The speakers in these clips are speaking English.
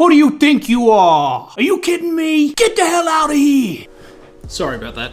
Who do you think you are? Are you kidding me? Get the hell out of here! Sorry about that.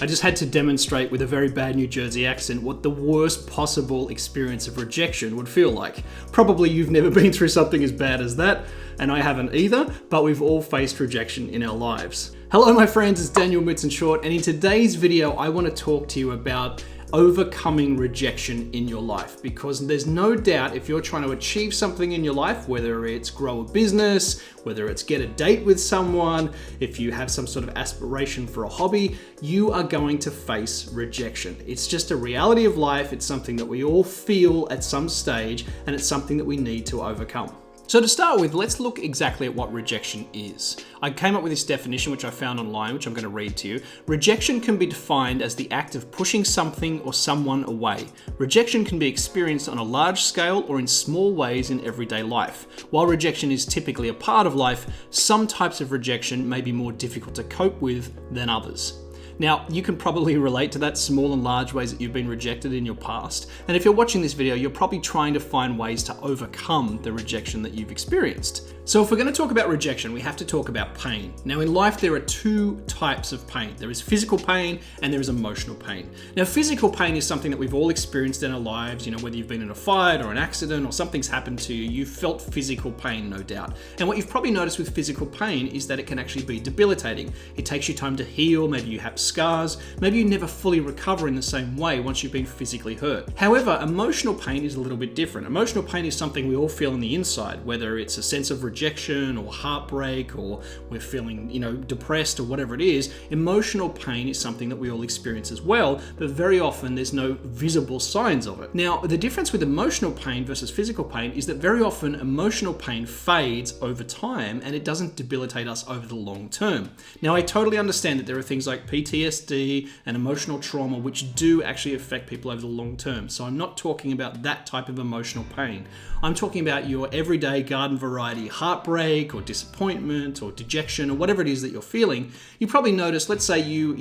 I just had to demonstrate with a very bad New Jersey accent what the worst possible experience of rejection would feel like. Probably you've never been through something as bad as that, and I haven't either, but we've all faced rejection in our lives. Hello my friends, it's Daniel Midson-Short, and in today's video I want to talk to you about overcoming rejection in your life, because there's no doubt if you're trying to achieve something in your life, whether it's grow a business, whether it's get a date with someone, if you have some sort of aspiration for a hobby, you are going to face rejection. It's just a reality of life. It's something that we all feel at some stage, and it's something that we need to overcome. So to start with, let's look exactly at what rejection is. I came up with this definition, which I found online, which I'm going to read to you. Rejection can be defined as the act of pushing something or someone away. Rejection can be experienced on a large scale or in small ways in everyday life. While rejection is typically a part of life, some types of rejection may be more difficult to cope with than others. Now, you can probably relate to that small and large ways that you've been rejected in your past. And if you're watching this video, you're probably trying to find ways to overcome the rejection that you've experienced. So if we're going to talk about rejection, we have to talk about pain. Now in life, there are two types of pain. There is physical pain and there is emotional pain. Now physical pain is something that we've all experienced in our lives. You know, whether you've been in a fight or an accident or something's happened to you, you've felt physical pain, no doubt. And what you've probably noticed with physical pain is that it can actually be debilitating. It takes you time to heal. Maybe you have scars. Maybe you never fully recover in the same way once you've been physically hurt. However, emotional pain is a little bit different. Emotional pain is something we all feel on the inside, whether it's a sense of rejection or heartbreak, or we're feeling, depressed or whatever it is. Emotional pain is something that we all experience as well, but very often there's no visible signs of it. Now, the difference with emotional pain versus physical pain is that very often emotional pain fades over time and it doesn't debilitate us over the long term. Now, I totally understand that there are things like PTSD and emotional trauma which do actually affect people over the long term. So I'm not talking about that type of emotional pain. I'm talking about your everyday garden variety heartbreak or disappointment or dejection or whatever it is that you're feeling. You probably noticed, let's say you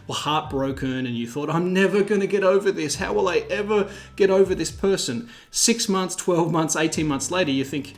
were heartbroken and you thought, I'm never going to get over this. How will I ever get over this person? 6 months, 12 months, 18 months later, you think,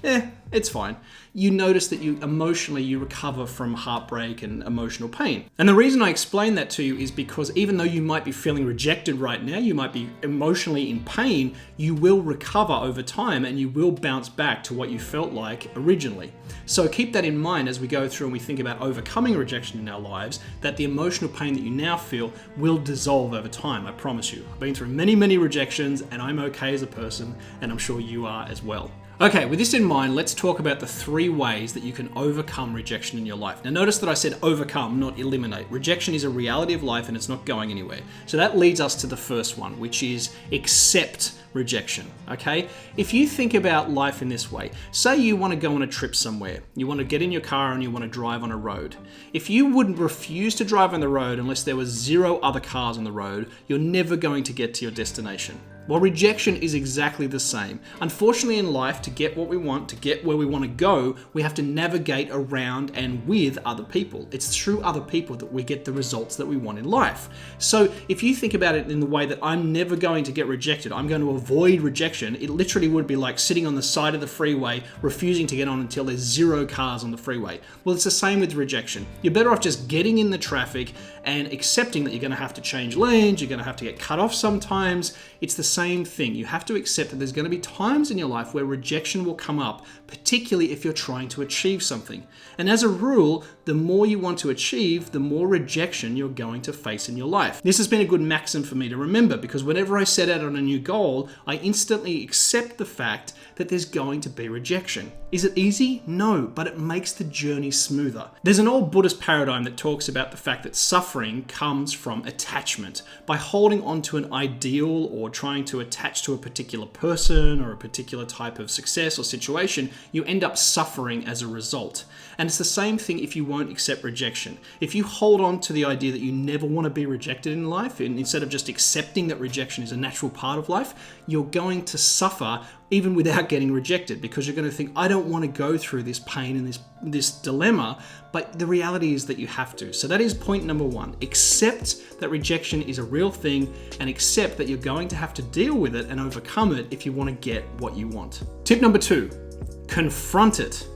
it's fine. You notice that you recover from heartbreak and emotional pain. And the reason I explain that to you is because even though you might be feeling rejected right now, you might be emotionally in pain, you will recover over time and you will bounce back to what you felt like originally. So keep that in mind as we go through and we think about overcoming rejection in our lives, that the emotional pain that you now feel will dissolve over time, I promise you. I've been through many, many rejections and I'm okay as a person, and I'm sure you are as well. Okay, with this in mind, let's talk about the 3 ways that you can overcome rejection in your life. Now notice that I said overcome, not eliminate. Rejection is a reality of life and it's not going anywhere. So that leads us to the first one, which is accept rejection, okay? If you think about life in this way, say you want to go on a trip somewhere. You want to get in your car and you want to drive on a road. If you would refuse to drive on the road unless there was 0 other cars on the road, you're never going to get to your destination. Well, rejection is exactly the same. Unfortunately in life, to get what we want, to get where we want to go, we have to navigate around and with other people. It's through other people that we get the results that we want in life. So if you think about it in the way that I'm never going to get rejected, I'm going to avoid rejection, it literally would be like sitting on the side of the freeway, refusing to get on until there's 0 cars on the freeway. Well, it's the same with rejection. You're better off just getting in the traffic and accepting that you're going to have to change lanes, you're going to have to get cut off sometimes. It's the same thing. You have to accept that there's going to be times in your life where rejection will come up, particularly if you're trying to achieve something. And as a rule, the more you want to achieve, the more rejection you're going to face in your life. This has been a good maxim for me to remember, because whenever I set out on a new goal, I instantly accept the fact that there's going to be rejection. Is it easy? No, but it makes the journey smoother. There's an old Buddhist paradigm that talks about the fact that suffering comes from attachment. By holding on to an ideal or trying to attach to a particular person or a particular type of success or situation, you end up suffering as a result. And it's the same thing if you won't accept rejection. If you hold on to the idea that you never want to be rejected in life, and instead of just accepting that rejection is a natural part of life, you're going to suffer even without getting rejected, because you're going to think, I don't want to go through this pain and this dilemma, but the reality is that you have to. So that is point number 1. Accept that rejection is a real thing, and accept that you're going to have to deal with it and overcome it if you want to get what you want. Tip number 2, confront it.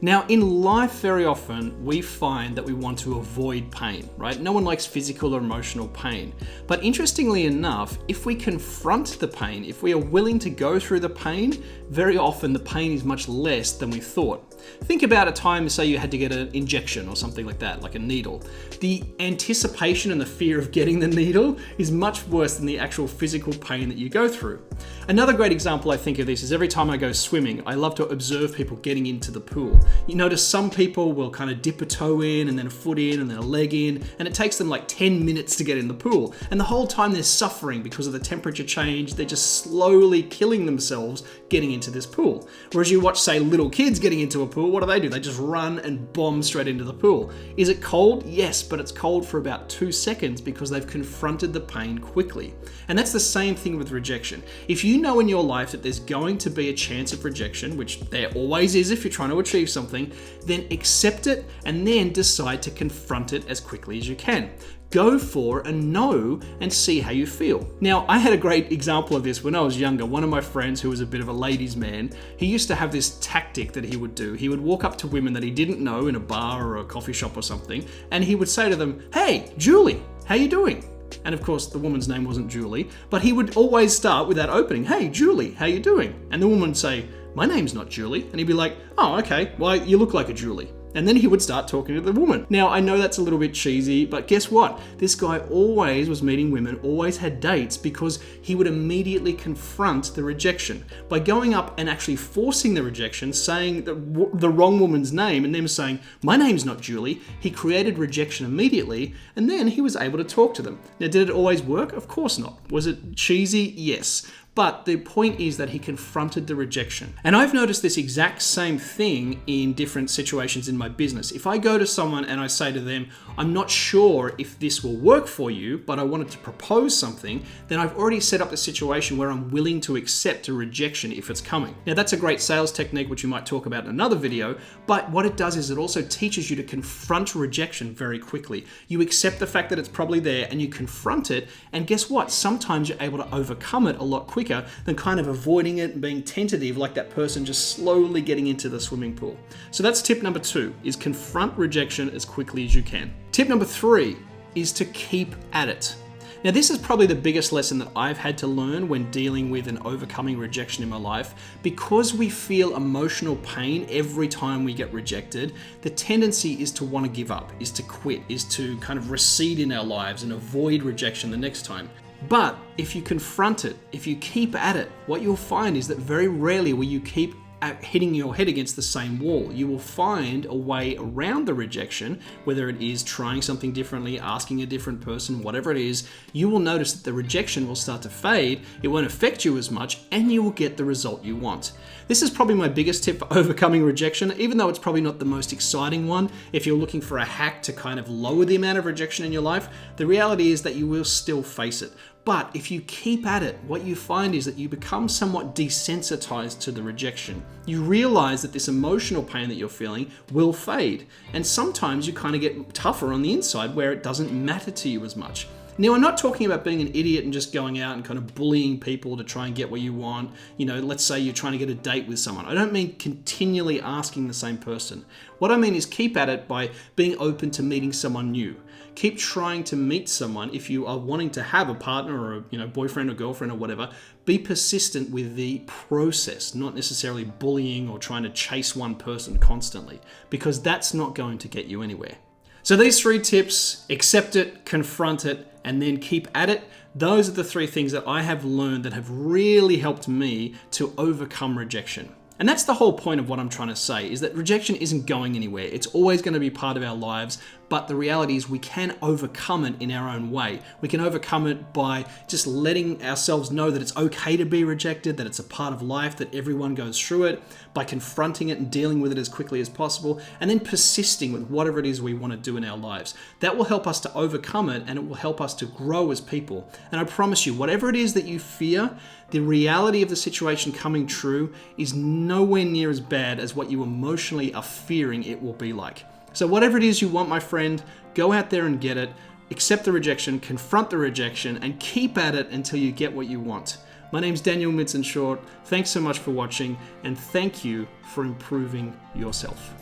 Now, in life, very often we find that we want to avoid pain, right? No one likes physical or emotional pain. But interestingly enough, if we confront the pain, if we are willing to go through the pain, very often the pain is much less than we thought. Think about a time, say you had to get an injection or something like that, like a needle. The anticipation and the fear of getting the needle is much worse than the actual physical pain that you go through. Another great example I think of this is every time I go swimming, I love to observe people getting into the pool. You notice some people will kind of dip a toe in and then a foot in and then a leg in, and it takes them like 10 minutes to get in the pool. And the whole time they're suffering because of the temperature change, they're just slowly killing themselves getting into this pool. Whereas you watch, say, little kids getting into a pool, what do? They just run and bomb straight into the pool. Is it cold? Yes, but it's cold for about 2 seconds because they've confronted the pain quickly. And that's the same thing with rejection. If you know in your life that there's going to be a chance of rejection, which there always is if you're trying to achieve something, then accept it and then decide to confront it as quickly as you can. Go for a no and see how you feel. Now, I had a great example of this when I was younger. One of my friends who was a bit of a ladies' man, he used to have this tactic that he would do. He would walk up to women that he didn't know in a bar or a coffee shop or something, and he would say to them, "Hey, Julie, how you doing?" And of course, the woman's name wasn't Julie, but he would always start with that opening, "Hey, Julie, how you doing?" And the woman would say, "My name's not Julie." And he'd be like, "Oh, okay, well, you look like a Julie." And then he would start talking to the woman. Now, I know that's a little bit cheesy, but guess what? This guy always was meeting women, always had dates, because he would immediately confront the rejection. By going up and actually forcing the rejection, saying the wrong woman's name, and them saying, "My name's not Julie," he created rejection immediately, and then he was able to talk to them. Now, did it always work? Of course not. Was it cheesy? Yes. But the point is that he confronted the rejection. And I've noticed this exact same thing in different situations in my business. If I go to someone and I say to them, "I'm not sure if this will work for you, but I wanted to propose something," then I've already set up the situation where I'm willing to accept a rejection if it's coming. Now, that's a great sales technique, which we might talk about in another video, but what it does is it also teaches you to confront rejection very quickly. You accept the fact that it's probably there and you confront it, and guess what? Sometimes you're able to overcome it a lot quicker than kind of avoiding it and being tentative like that person just slowly getting into the swimming pool. So that's tip number 2, is confront rejection as quickly as you can. Tip number 3 is to keep at it. Now, this is probably the biggest lesson that I've had to learn when dealing with and overcoming rejection in my life. Because we feel emotional pain every time we get rejected, the tendency is to want to give up, is to quit, is to kind of recede in our lives and avoid rejection the next time. But if you confront it, if you keep at it, what you'll find is that very rarely will you keep hitting your head against the same wall. You will find a way around the rejection, whether it is trying something differently, asking a different person, whatever it is. You will notice that the rejection will start to fade, it won't affect you as much, and you will get the result you want. This is probably my biggest tip for overcoming rejection, even though it's probably not the most exciting one. If you're looking for a hack to kind of lower the amount of rejection in your life, the reality is that you will still face it. But if you keep at it, what you find is that you become somewhat desensitized to the rejection. You realize that this emotional pain that you're feeling will fade. And sometimes you kind of get tougher on the inside where it doesn't matter to you as much. Now, I'm not talking about being an idiot and just going out and kind of bullying people to try and get what you want. You know, let's say you're trying to get a date with someone. I don't mean continually asking the same person. What I mean is keep at it by being open to meeting someone new. Keep trying to meet someone if you are wanting to have a partner or a boyfriend or girlfriend or whatever. Be persistent with the process, not necessarily bullying or trying to chase one person constantly, because that's not going to get you anywhere. So these 3 tips, accept it, confront it, and then keep at it. Those are the 3 things that I have learned that have really helped me to overcome rejection. And that's the whole point of what I'm trying to say, is that rejection isn't going anywhere. It's always going to be part of our lives, but the reality is we can overcome it in our own way. We can overcome it by just letting ourselves know that it's okay to be rejected, that it's a part of life, that everyone goes through it, by confronting it and dealing with it as quickly as possible, and then persisting with whatever it is we want to do in our lives. That will help us to overcome it, and it will help us to grow as people. And I promise you, whatever it is that you fear, the reality of the situation coming true is nowhere near as bad as what you emotionally are fearing it will be like. So whatever it is you want, my friend, go out there and get it. Accept the rejection, confront the rejection, and keep at it until you get what you want. My name's Daniel Midson-Short. Thanks so much for watching, and thank you for improving yourself.